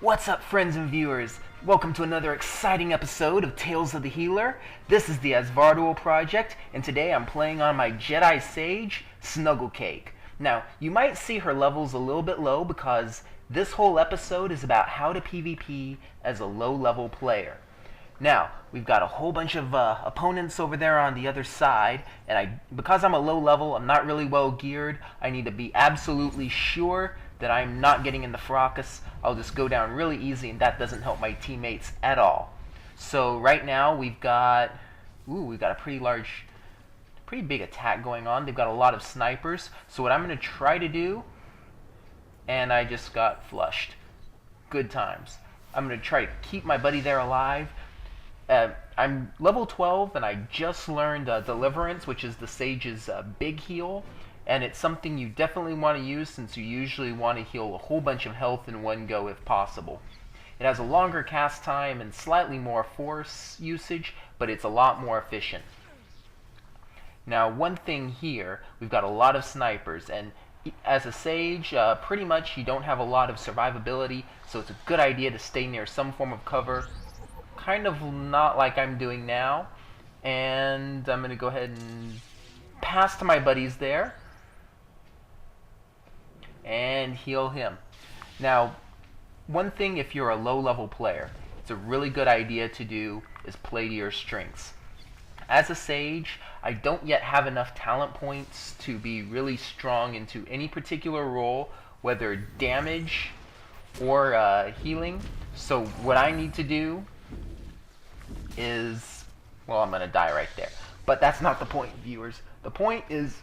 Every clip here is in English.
What's up, friends and viewers? Welcome to another exciting episode of Tales of the Healer. This is the Asvardual Project, and today I'm playing on my Jedi Sage, Snugglecake. Now, you might see her levels a little bit low because this whole episode is about how to PvP as a low-level player. Now, we've got a whole bunch of opponents over there on the other side, and because I'm a low level, I'm not really well geared, I need to be absolutely sure that I'm not getting in the fracas. I'll just go down really easy, and that doesn't help my teammates at all. So right now we've got a pretty big attack going on. They've got a lot of snipers. So what I'm going to try to do, and I just got flushed. Good times. I'm going to try to keep my buddy there alive. I'm level 12, and I just learned Deliverance, which is the Sage's big heal. And it's something you definitely want to use since you usually want to heal a whole bunch of health in one go if possible. It has a longer cast time and slightly more force usage, but it's a lot more efficient. Now, one thing here, we've got a lot of snipers, and as a Sage, pretty much you don't have a lot of survivability, so it's a good idea to stay near some form of cover, kind of not like I'm doing now. And I'm going to go ahead and pass to my buddies there and heal him. Now, one thing if you're a low-level player, it's a really good idea to do is play to your strengths. As a Sage, I don't yet have enough talent points to be really strong into any particular role, whether damage or healing. So what I need to do is, well, I'm going to die right there. But that's not the point, viewers. The point is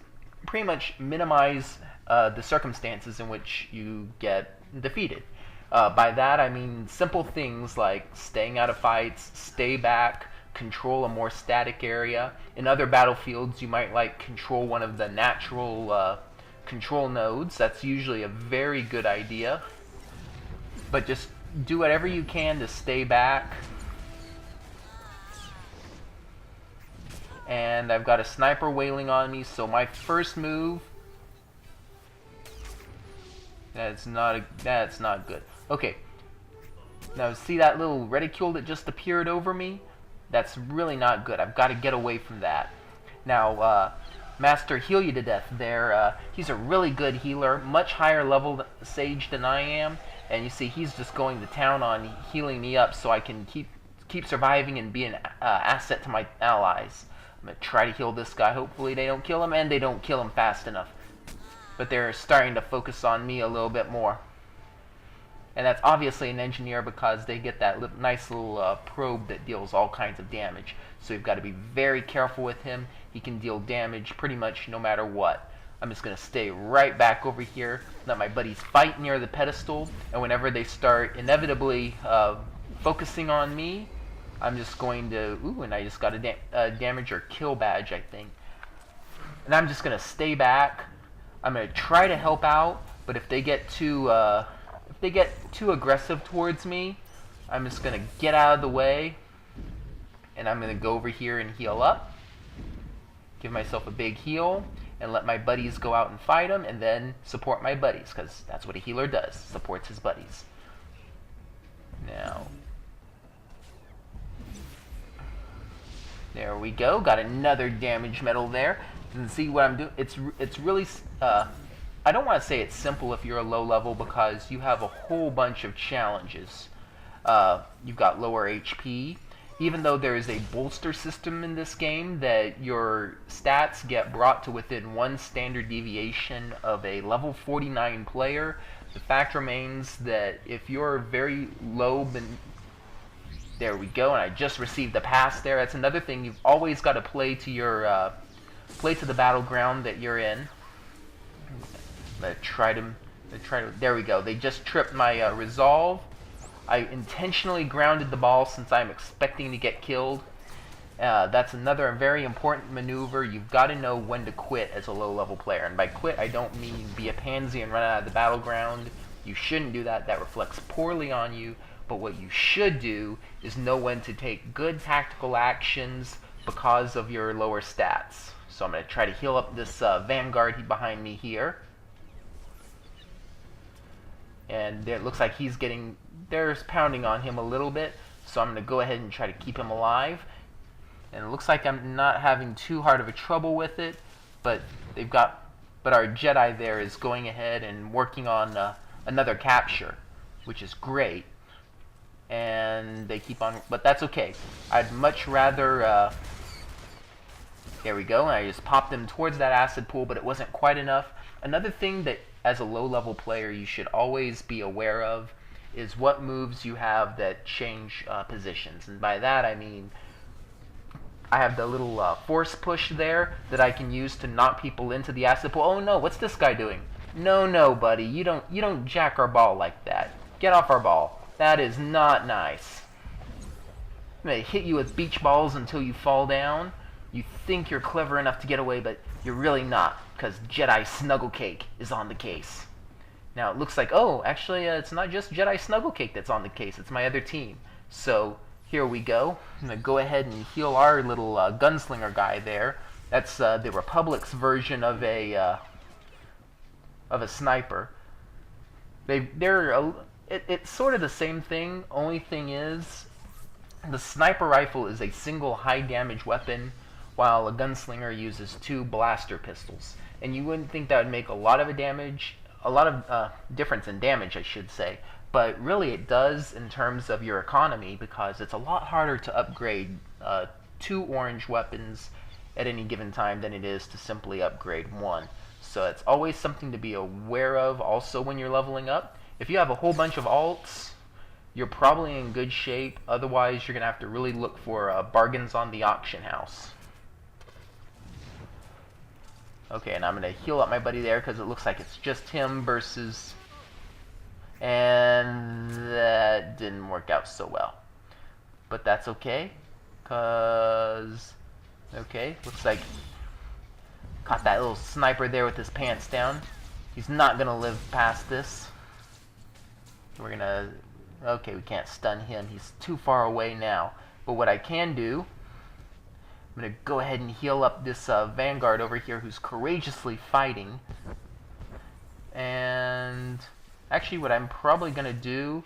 pretty much minimize the circumstances in which you get defeated. By that I mean simple things like staying out of fights, stay back, control a more static area. In other battlefields you might control one of the natural control nodes. That's usually a very good idea. But just do whatever you can to stay back. And I've got a sniper wailing on me, so my first move, that's not good. Okay, now see that little reticule that just appeared over me? That's really not good. I've got to get away from that. Now, Master Heal You to Death there, he's a really good healer, much higher level Sage than I am, and you see he's just going to town on healing me up so I can keep surviving and be an asset to my allies. I'm going to try to heal this guy. Hopefully they don't kill him, and they don't kill him fast enough. But they're starting to focus on me a little bit more. And that's obviously an engineer because they get that nice little probe that deals all kinds of damage. So you've got to be very careful with him. He can deal damage pretty much no matter what. I'm just going to stay right back over here, let my buddies fight near the pedestal, and whenever they start inevitably focusing on me, I'm just going to, and I just got a damage or kill badge, I think. And I'm just going to stay back. I'm going to try to help out, but if they get too aggressive towards me, I'm just going to get out of the way, and I'm going to go over here and heal up. Give myself a big heal, and let my buddies go out and fight them, and then support my buddies, because that's what a healer does, supports his buddies. Now, there we go. Got another damage medal there. And see what I'm doing? It's really I don't want to say it's simple if you're a low level because you have a whole bunch of challenges. You've got lower HP. Even though there is a bolster system in this game that your stats get brought to within one standard deviation of a level 49 player, the fact remains that if you're very low, there we go, and I just received the pass there. That's another thing. You've always got to play to your the battleground that you're in. I'm gonna try to. There we go. They just tripped my resolve. I intentionally grounded the ball since I'm expecting to get killed. That's another very important maneuver. You've got to know when to quit as a low-level player. And by quit, I don't mean be a pansy and run out of the battleground. You shouldn't do that. That reflects poorly on you. But what you should do is know when to take good tactical actions because of your lower stats. So I'm going to try to heal up this Vanguard behind me here. And it looks like he's getting they're pounding on him a little bit, so I'm going to go ahead and try to keep him alive. And it looks like I'm not having too hard of a trouble with it, but our Jedi there is going ahead and working on another capture, which is great. And they keep on, but that's okay. I'd much rather, there we go, and I just popped them towards that acid pool, but it wasn't quite enough. Another thing that, as a low-level player, you should always be aware of is what moves you have that change positions. And by that, I mean, I have the little force push there that I can use to knock people into the acid pool. Oh no, what's this guy doing? No, buddy, you don't jack our ball like that. Get off our ball. That is not nice. I'm going to hit you with beach balls until you fall down. You think you're clever enough to get away, but you're really not, because Jedi Snugglecake is on the case. Now, it looks like, oh, actually, it's not just Jedi Snugglecake that's on the case. It's my other team. So, here we go. I'm going to go ahead and heal our little gunslinger guy there. That's the Republic's version of a sniper. It's sort of the same thing. Only thing is, the sniper rifle is a single high damage weapon, while a gunslinger uses 2 blaster pistols. And you wouldn't think that would make a lot of difference in damage, I should say. But really it does in terms of your economy, because it's a lot harder to upgrade 2 orange weapons at any given time than it is to simply upgrade 1. So it's always something to be aware of also when you're leveling up. If you have a whole bunch of alts, you're probably in good shape. Otherwise, you're going to have to really look for bargains on the auction house. Okay, and I'm going to heal up my buddy there because it looks like it's just him versus... And that didn't work out so well. But that's okay, because... Okay, looks like... Caught that little sniper there with his pants down. He's not going to live past this. We're going to... Okay, we can't stun him. He's too far away now. But what I can do... I'm going to go ahead and heal up this Vanguard over here who's courageously fighting. And... Actually, what I'm probably going to do...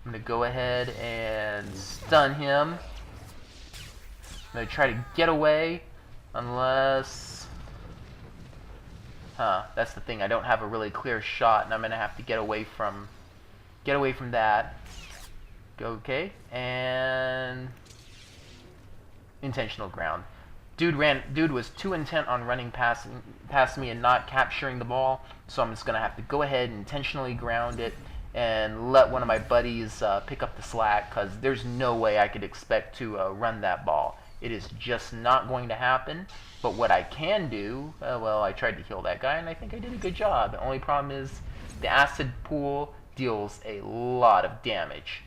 I'm going to go ahead and stun him. I'm going to try to get away. Unless... that's the thing. I don't have a really clear shot, and I'm going to have to get away from that. Okay, and... Intentional ground. Dude was too intent on running past me and not capturing the ball, so I'm just going to have to go ahead and intentionally ground it and let one of my buddies pick up the slack, because there's no way I could expect to run that ball. It is just not going to happen. But what I can do, well, I tried to heal that guy, and I think I did a good job. The only problem is the acid pool deals a lot of damage.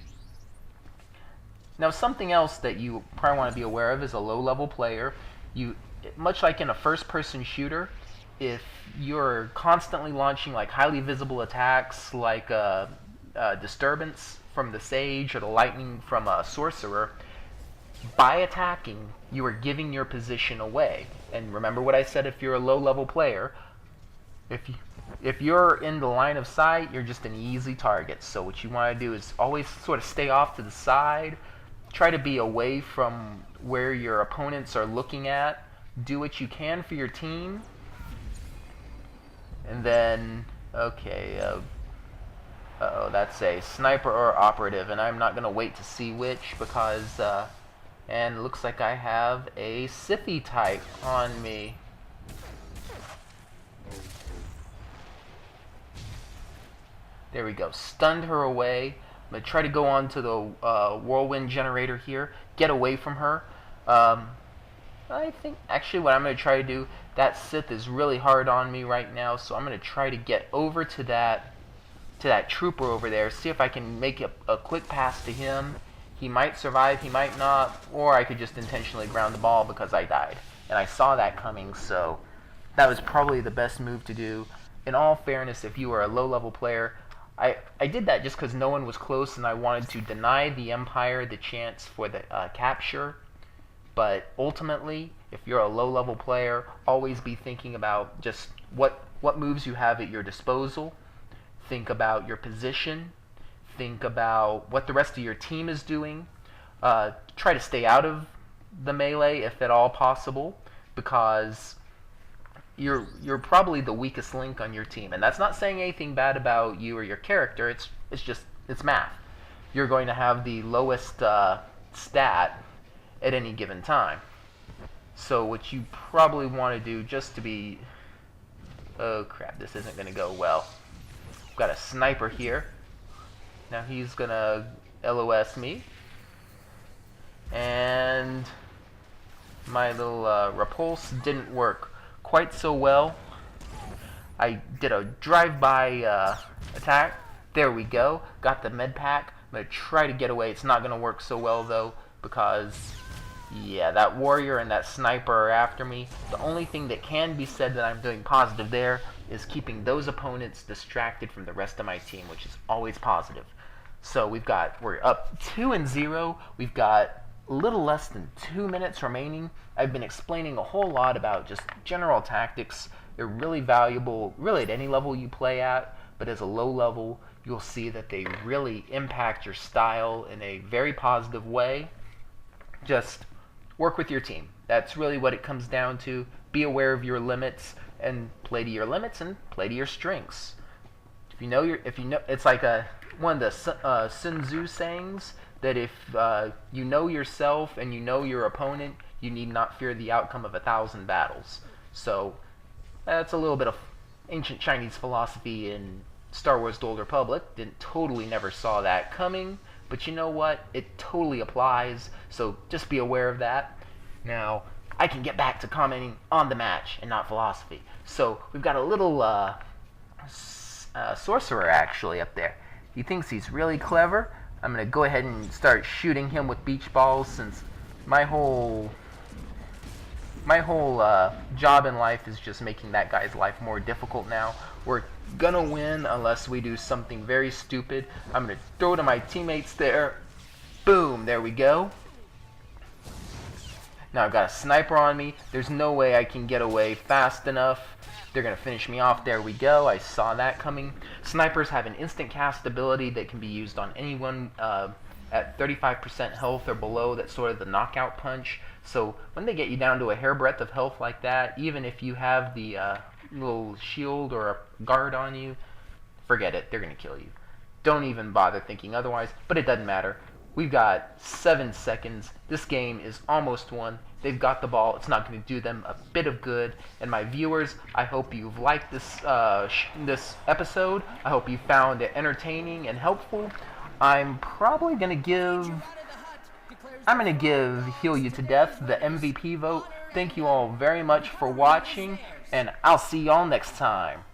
Now, something else that you probably want to be aware of as a low-level player, much like in a first-person shooter, if you're constantly launching like highly visible attacks like disturbance from the sage or the lightning from a sorcerer, by attacking, you are giving your position away. And remember what I said, if you're a low-level player, if you're in the line of sight, you're just an easy target. So what you want to do is always sort of stay off to the side, try to be away from where your opponents are looking at, do what you can for your team, and then, okay, uh-oh, that's a sniper or operative, and I'm not going to wait to see which, because, and it looks like I have a Sithy type on me. There we go, stunned her away. I'm going to try to go on to the whirlwind generator here, get away from her. I think, actually, what I'm going to try to do, that Sith is really hard on me right now, so I'm going to try to get over to that trooper over there, see if I can make a quick pass to him. He might survive, he might not, or I could just intentionally ground the ball because I died. And I saw that coming, so that was probably the best move to do. In all fairness, if you were a low-level player, I did that just because no one was close and I wanted to deny the Empire the chance for the capture. But ultimately, if you're a low-level player, always be thinking about just what moves you have at your disposal. Think about your position. think about what the rest of your team is doing. Try to stay out of the melee if at all possible, because you're probably the weakest link on your team, and that's not saying anything bad about you or your character. It's math. You're going to have the lowest stat at any given time. So what you probably want to do, just to be... Oh crap, this isn't going to go well. I've got a sniper here. Now he's going to LOS me. And my little repulse didn't work quite so well. I did a drive-by attack. There we go. Got the med pack. I'm going to try to get away. It's not going to work so well though, because yeah, that warrior and that sniper are after me. The only thing that can be said that I'm doing positive there is keeping those opponents distracted from the rest of my team, which is always positive. So we're up 2-0. We've got a little less than 2 minutes remaining. I've been explaining a whole lot about just general tactics. They're really valuable, really at any level you play at, but as a low level, you'll see that they really impact your style in a very positive way. Just work with your team. That's really what it comes down to. Be aware of your limits and play to your limits and play to your strengths. If you know, it's like one of the Sun Tzu sayings that if you know yourself and you know your opponent, you need not fear the outcome of 1,000 battles. So that's a little bit of ancient Chinese philosophy in Star Wars: The Old Republic. Never saw that coming, but you know what? It totally applies. So just be aware of that. Now I can get back to commenting on the match and not philosophy. So we've got a little sorcerer actually up there. He thinks he's really clever. I'm going to go ahead and start shooting him with beach balls, since my whole job in life is just making that guy's life more difficult now. We're going to win unless we do something very stupid. I'm going to throw to my teammates there. Boom, there we go. Now I've got a sniper on me. There's no way I can get away fast enough. They're going to finish me off. There we go. I saw that coming. Snipers have an instant cast ability that can be used on anyone at 35% health or below. That's sort of the knockout punch. So when they get you down to a hairbreadth of health like that, even if you have the little shield or a guard on you, forget it. They're going to kill you. Don't even bother thinking otherwise, but it doesn't matter. We've got 7 seconds. This game is almost won. They've got the ball. It's not going to do them a bit of good. And my viewers, I hope you've liked this this episode. I hope you found it entertaining and helpful. I'm probably going to give Heal You to Death the MVP vote. Thank you all very much for watching, and I'll see y'all next time.